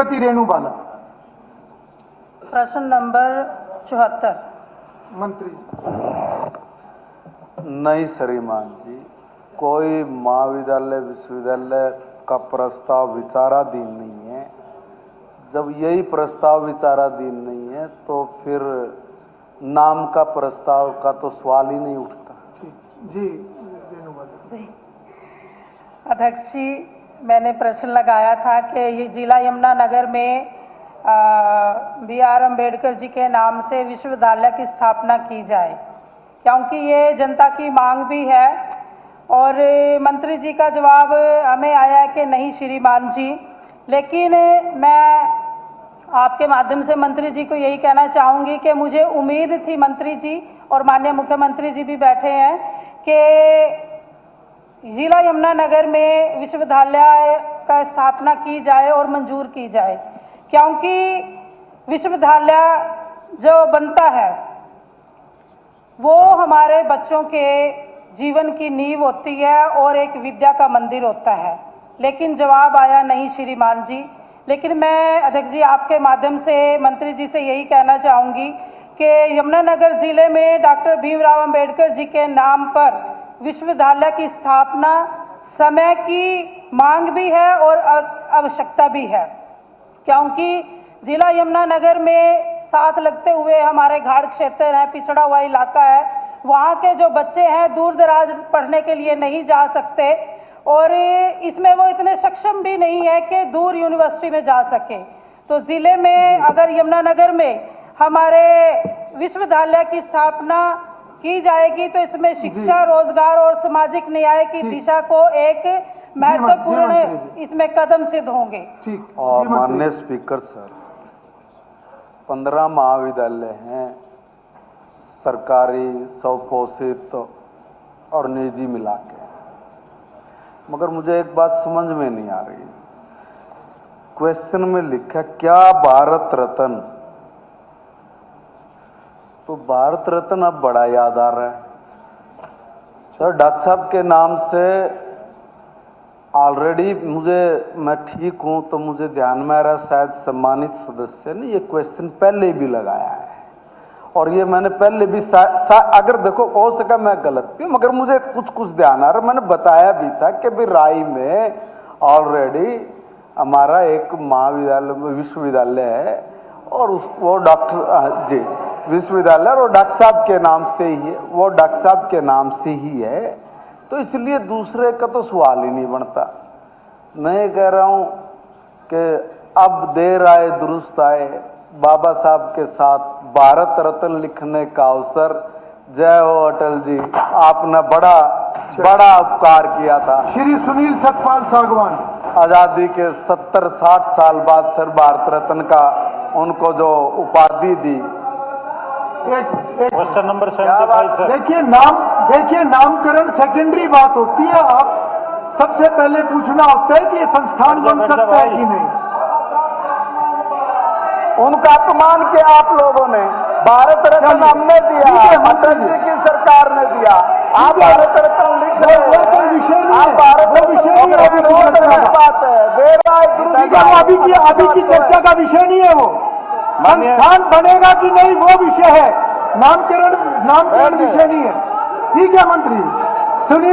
श्रीमती रेणु बाला। प्रश्न नंबर 74। मंत्री। नहीं श्रीमान जी, कोई महाविद्यालय विश्वविद्यालय का प्रस्ताव विचाराधीन नहीं है। जब यही प्रस्ताव विचाराधीन नहीं है तो फिर नाम का प्रस्ताव का तो सवाल ही नहीं उठता। जी रेणु बाला जी अध्यक्ष जी, मैंने प्रश्न लगाया था कि ये जिला यमुनानगर में BR अम्बेडकर जी के नाम से विश्वविद्यालय की स्थापना की जाए, क्योंकि ये जनता की मांग भी है। और मंत्री जी का जवाब हमें आया है कि नहीं श्रीमान जी, लेकिन मैं आपके माध्यम से मंत्री जी को यही कहना चाहूँगी कि मुझे उम्मीद थी मंत्री जी और माननीय मुख्यमंत्री जी भी बैठे हैं कि जिला यमुनानगर में विश्वविद्यालय का स्थापना की जाए और मंजूर की जाए, क्योंकि विश्वविद्यालय जो बनता है वो हमारे बच्चों के जीवन की नींव होती है और एक विद्या का मंदिर होता है। लेकिन जवाब आया नहीं श्रीमान जी। लेकिन मैं अध्यक्ष जी आपके माध्यम से मंत्री जी से यही कहना चाहूँगी कि यमुनानगर जिले में डॉक्टर भीमराव अंबेडकर जी के नाम पर विश्वविद्यालय की स्थापना समय की मांग भी है और आवश्यकता भी है, क्योंकि जिला यमुनानगर में साथ लगते हुए हमारे घाट क्षेत्र है, पिछड़ा हुआ इलाका है। वहाँ के जो बच्चे हैं दूर दराज पढ़ने के लिए नहीं जा सकते और इसमें वो इतने सक्षम भी नहीं है कि दूर यूनिवर्सिटी में जा सके। तो ज़िले में अगर यमुनानगर में हमारे विश्वविद्यालय की स्थापना की जाएगी तो इसमें शिक्षा, रोजगार और सामाजिक न्याय की दिशा को एक महत्वपूर्ण इसमें कदम सिद्ध होंगे। ठीक। और माननीय स्पीकर सर, 15 महाविद्यालय हैं, सरकारी, स्वपोषित और निजी मिला के। मगर मुझे एक बात समझ में नहीं आ रही। क्वेश्चन में लिखा क्या भारत रत्न, तो भारत रत्न अब बड़ा याद आ रहा है सर। डॉक्टर साहब के नाम से ऑलरेडी मैं ठीक हूं तो मुझे ध्यान में आ रहा, शायद सम्मानित सदस्य ने ये क्वेश्चन पहले भी लगाया है और ये मैंने पहले भी अगर देखो हो सका मैं गलत भी हूं, मगर मुझे कुछ ध्यान आ रहा। मैंने बताया भी था कि भी राई में ऑलरेडी हमारा एक महाविद्यालय विश्वविद्यालय है और वो डॉक्टर जी विश्वविद्यालय और डॉक्टर साहब के नाम से ही है, वो डॉक्टर साहब के नाम से ही है, तो इसलिए दूसरे का तो सवाल ही नहीं बनता। मैं ये कह रहा हूं कि अब देर आए दुरुस्त आए, बाबा साहब के साथ भारत रत्न लिखने का अवसर। जय हो अटल जी, आपने बड़ा उपकार किया था। श्री सुनील सतपाल सागवान। आजादी के 70-60 साल बाद सर भारत रत्न का उनको जो उपाधि दी। Question number 75 sir. देखिए नामकरण सेकेंडरी बात होती है। आप सबसे पहले पूछना होता है कि ये संस्थान बन सकता है कि नहीं। उनका अपमान किया आप लोगों ने। भारत रत्न हमने दिया, अटल जी की सरकार ने दिया। आप भारत रत्न लिख रहे हैं, कोई विषय नहीं है, भारत विषय नहीं है बात है। अभी की चर्चा का विषय नहीं है वो। संस्थान बनेगा कि नहीं वो विषय है, नामकरण विषय नहीं है। ठीक है मंत्री सुनिए।